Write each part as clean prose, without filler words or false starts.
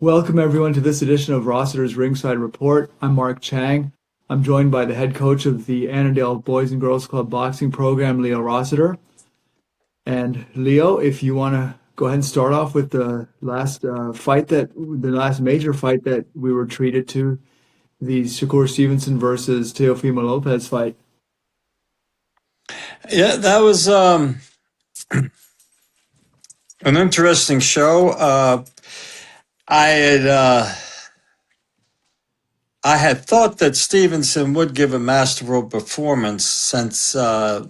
Welcome everyone to this edition of Rossiter's Ringside Report. I'm Mark Chang. I'm joined by the head coach of the Annandale Boys and Girls Club boxing program, Leo Rossiter. And Leo, if you want to go ahead and start off with the last major fight that we were treated to, the Shakur Stevenson versus Teofimo Lopez fight. Yeah, that was an interesting show. I had I had thought that Stevenson would give a masterful performance since all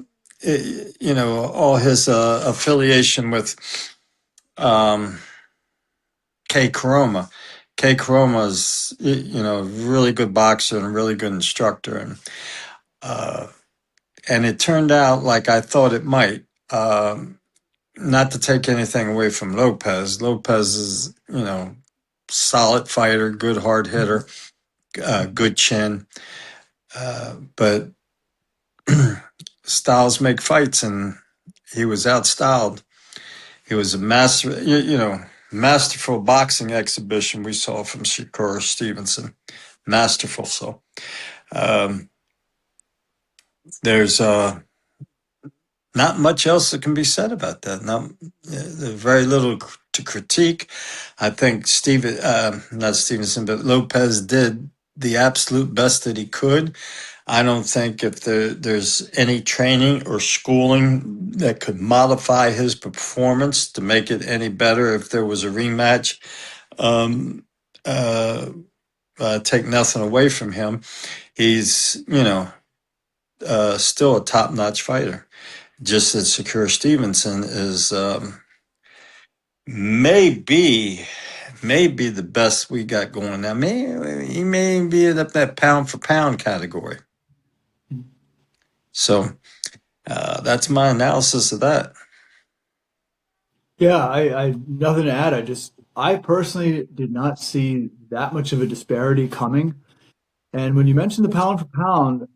his affiliation with um, K. Koroma. K. Koroma's a really good boxer and a really good instructor, uh, and it turned out like I thought it might. Not to take anything away from Lopez. Lopez is, solid fighter, good hard hitter, good chin. But styles make fights, and he was outstyled. He was a masterful boxing exhibition we saw from Shakur Stevenson. Masterful. So um, there's not much else that can be said about that. There's very little to critique. I think not Stevenson, but Lopez did the absolute best that he could. I don't think if there's any training or schooling that could modify his performance to make it any better if there was a rematch. Um, uh, take nothing away from him. He's, still a top-notch fighter. Just as Shakur Stevenson is maybe the best we got going now. He may be in that pound for pound category. So that's my analysis of that. Yeah, I nothing to add. I personally did not see that much of a disparity coming. And when you mentioned the pound for pound,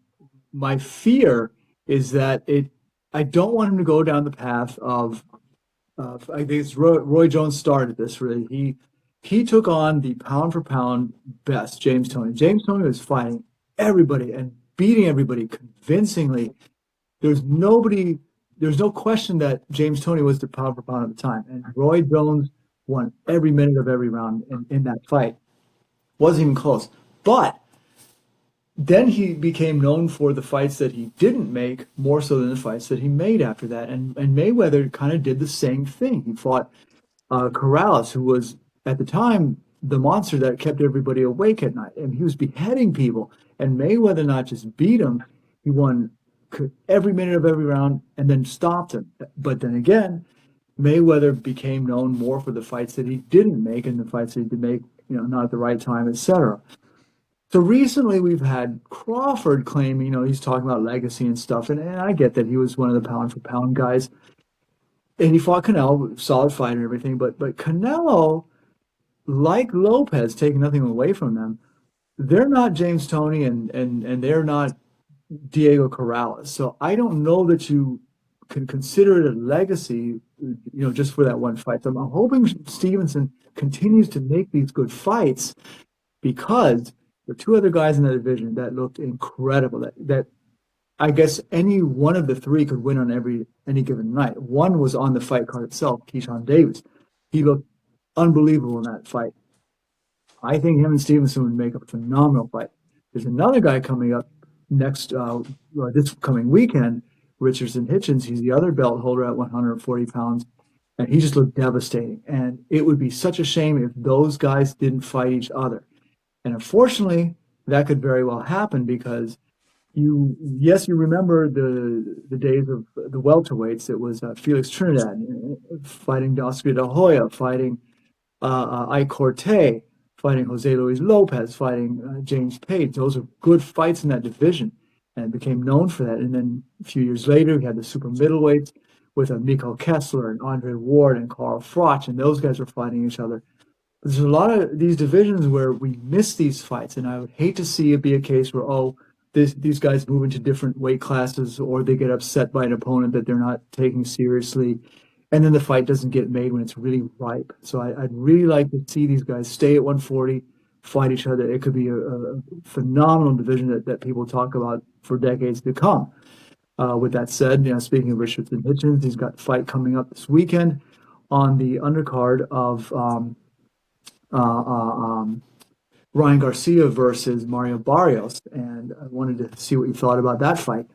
my fear is that I don't want him to go down the path of, I think it's Roy Jones started this really. He took on the pound for pound best, James Toney. James Toney was fighting everybody and beating everybody convincingly. There's nobody, there's no question that James Toney was the pound for pound at the time. And Roy Jones won every minute of every round in that fight. Wasn't even close. But then he became known for the fights that he didn't make more so than the fights that he made after that. And Mayweather kind of did the same thing. He fought Corrales, who was at the time the monster that kept everybody awake at night. And he was beheading people. And Mayweather not just beat him, he won every minute of every round and then stopped him. But then again, Mayweather became known more for the fights that he didn't make and the fights that he did make, not at the right time, etc. So recently we've had Crawford claim, he's talking about legacy and stuff, and I get that he was one of the pound for pound guys. And he fought Canelo, solid fight and everything, but Canelo, like Lopez, taking nothing away from them, they're not James Toney and they're not Diego Corrales. So I don't know that you can consider it a legacy, just for that one fight. So I'm hoping Stevenson continues to make these good fights because there are two other guys in that division that looked incredible. That I guess any one of the three could win on any given night. One was on the fight card itself, Keshawn Davis. He looked unbelievable in that fight. I think him and Stevenson would make a phenomenal fight. There's another guy coming up this coming weekend, Richardson Hitchins. He's the other belt holder at 140 pounds, and he just looked devastating. And it would be such a shame if those guys didn't fight each other. And unfortunately, that could very well happen because you remember the days of the welterweights. It was Felix Trinidad fighting Oscar De La Hoya, fighting Ike Corte, fighting Jose Luis Lopez, fighting James Page. Those are good fights in that division and became known for that. And then a few years later, we had the super middleweights with Mikael Kessler and Andre Ward and Carl Froch, and those guys were fighting each other. There's a lot of these divisions where we miss these fights, and I would hate to see it be a case where, these guys move into different weight classes or they get upset by an opponent that they're not taking seriously. and then the fight doesn't get made when it's really ripe. So I'd really like to see these guys stay at 140, fight each other. It could be a phenomenal division that people talk about for decades to come. With that said, speaking of Richardson Hitchins, he's got a fight coming up this weekend on the undercard of Ryan Garcia versus Mario Barrios, and I wanted to see what you thought about that fight.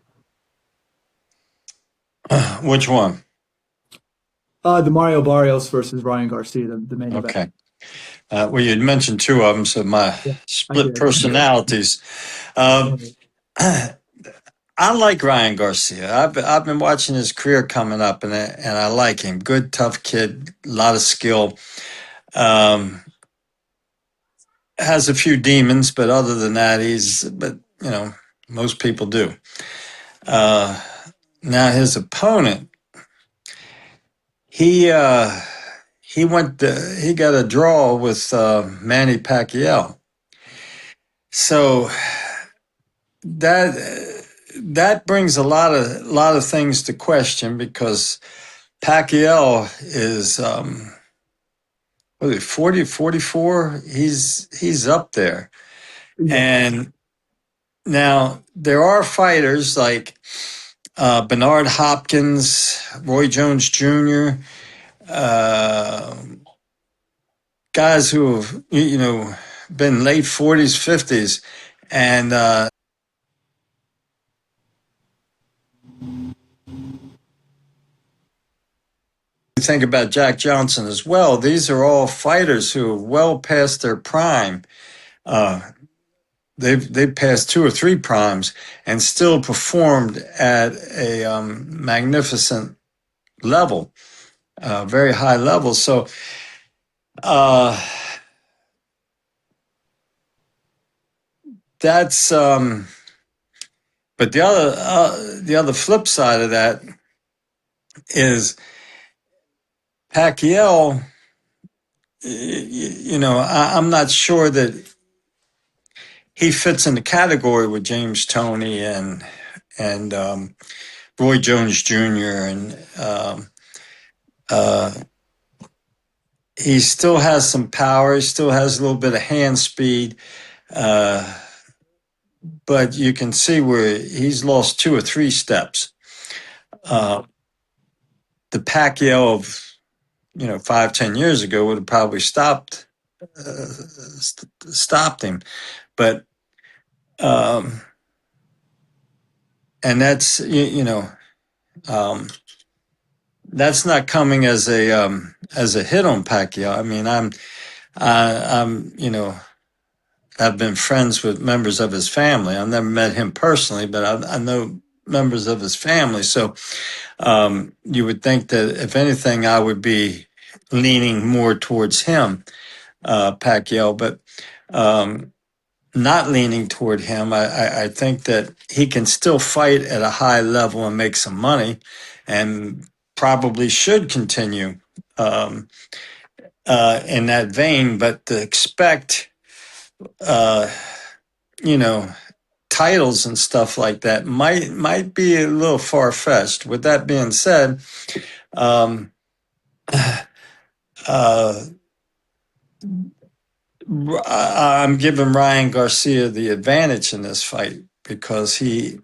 Which one? The Mario Barrios versus Ryan Garcia, the main event. Okay. Well, you'd mentioned two of them, so my Yeah, I split did. personalities. Um, I like Ryan Garcia. I've been watching his career coming up, and I like him. Good, tough kid, a lot of skill. Um, has a few demons, but other than that, most people do. Uh, Now his opponent, he he he got a draw with Manny Pacquiao. So that brings a lot of things to question because Pacquiao is what is it, 40, 44? He's up there. Yeah. And now there are fighters like Bernard Hopkins, Roy Jones Jr., uh, guys who have been late 40s, 50s, and think about Jack Johnson as well. These are all fighters who are well past their prime. Uh, they've passed two or three primes and still performed at a magnificent level, very high level. So that's. But the other flip side of that is Pacquiao. I'm not sure that he fits in the category with James Toney and Roy Jones Jr. and uh, he still has some power. He still has a little bit of hand speed, but you can see where he's lost two or three steps. The Pacquiao of 5-10 years ago would have probably stopped him, but and that's that's not coming as a hit on Pacquiao. I mean, I'm I've been friends with members of his family. I've never met him personally, but I know members of his family. So you would think that if anything, I would be leaning more towards him, Pacquiao, but not leaning toward him. I think that he can still fight at a high level and make some money, and probably should continue in that vein. But to expect, you know, titles and stuff like that might be a little far fetched. With that being said, um, uh, I'm giving Ryan Garcia the advantage in this fight because he's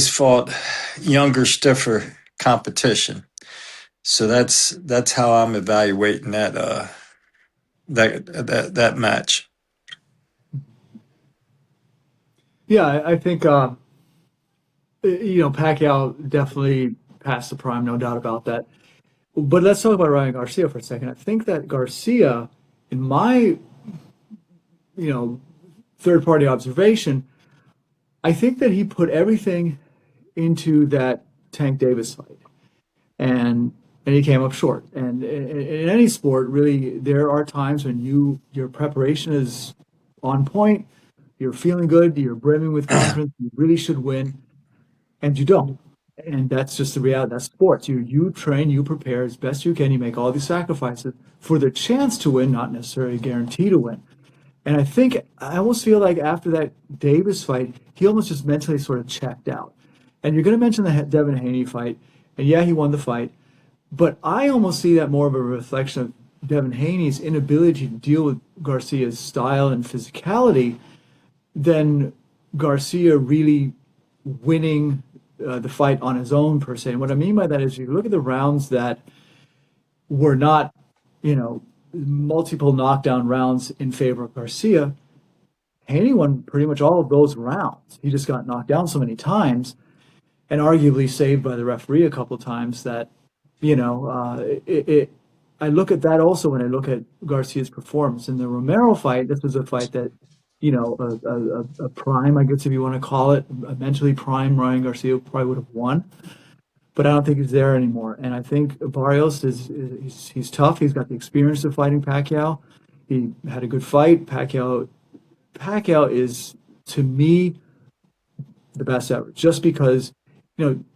fought younger, stiffer competition. So that's how I'm evaluating that match. Yeah, I think Pacquiao definitely passed the prime, no doubt about that. But let's talk about Ryan Garcia for a second. I think that Garcia, in my third party observation, I think that he put everything into that Tank Davis fight, and he came up short. And in any sport, really, there are times when your preparation is on point, you're feeling good, you're brimming with confidence, you really should win, and you don't. And that's just the reality. That's sports. You train, you prepare as best you can. You make all these sacrifices for the chance to win, not necessarily a guarantee to win. And I almost feel like after that Davis fight, he almost just mentally sort of checked out. And you're going to mention the Devin Haney fight. And yeah, he won the fight. But I almost see that more of a reflection of Devin Haney's inability to deal with Garcia's style and physicality than Garcia really winning the fight on his own per se. And what I mean by that is you look at the rounds that were not, you know, multiple knockdown rounds in favor of Garcia. Haney won pretty much all of those rounds. He just got knocked down so many times and arguably saved by the referee a couple of times that, I look at that also when I look at Garcia's performance. In the Romero fight, this was a fight that, a prime, I guess if you want to call it, a mentally prime Ryan Garcia probably would have won. But I don't think he's there anymore. And I think Barrios he's tough. He's got the experience of fighting Pacquiao. He had a good fight. Pacquiao is, to me, the best ever, just because,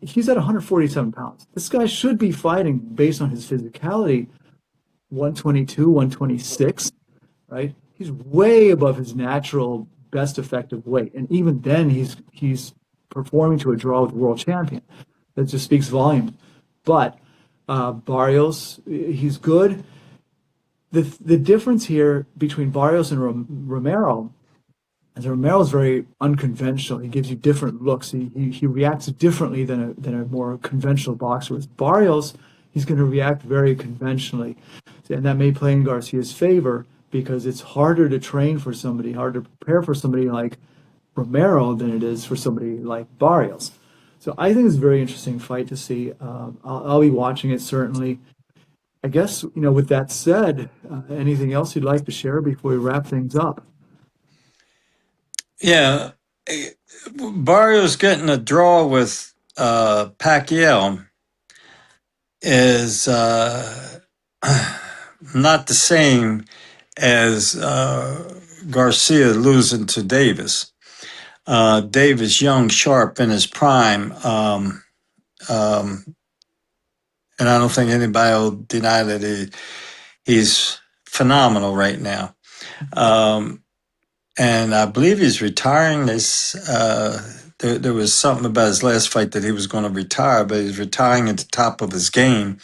he's at 147 pounds. This guy should be fighting based on his physicality, 122, 126, right? He's way above his natural best effective weight. And even then, he's performing to a draw with the world champion. That just speaks volumes. But Barrios, he's good. The difference here between Barrios and Romero is Romero's very unconventional. He gives you different looks. He reacts differently than a more conventional boxer. With Barrios, he's going to react very conventionally. And that may play in Garcia's favor because it's harder to train for somebody, harder to prepare for somebody like Romero than it is for somebody like Barrios. So I think it's a very interesting fight to see. I'll be watching it certainly. I guess, with that said, anything else you'd like to share before we wrap things up? Yeah, Barrios getting a draw with Pacquiao is not the same as Garcia losing to Davis. Davis, young, sharp, in his prime, and I don't think anybody will deny that he's phenomenal right now. And I believe he's retiring. There was something about his last fight that he was going to retire, but he's retiring at the top of his game,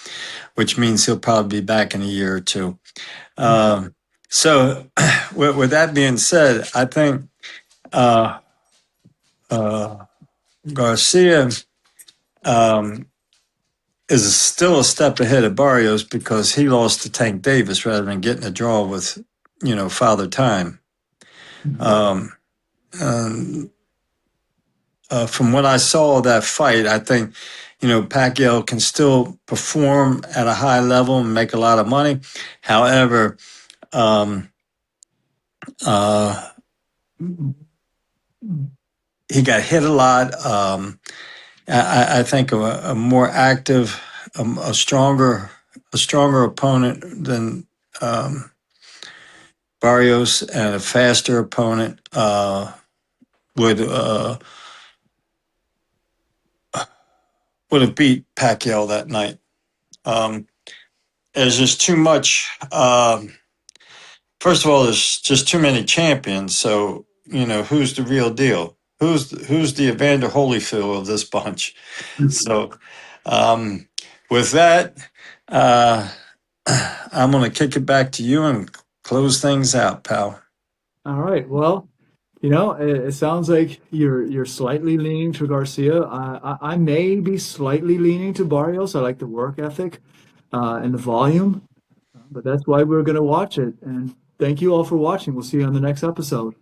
which means he'll probably be back in a year or two. So, with that being said, I think Garcia is still a step ahead of Barrios because he lost to Tank Davis rather than getting a draw with, Father Time. From what I saw of that fight, I think, Pacquiao can still perform at a high level and make a lot of money. However, he got hit a lot. I think a more active, a stronger opponent than Barrios and a faster opponent would have beat Pacquiao that night. There's just too much. First of all, there's just too many champions. So who's the real deal? Who's the Evander Holyfield of this bunch? So with that, I'm going to kick it back to you and close things out, pal. All right. Well, it sounds like you're slightly leaning to Garcia. I may be slightly leaning to Barrios. I like the work ethic and the volume, but that's why we're going to watch it. And thank you all for watching. We'll see you on the next episode.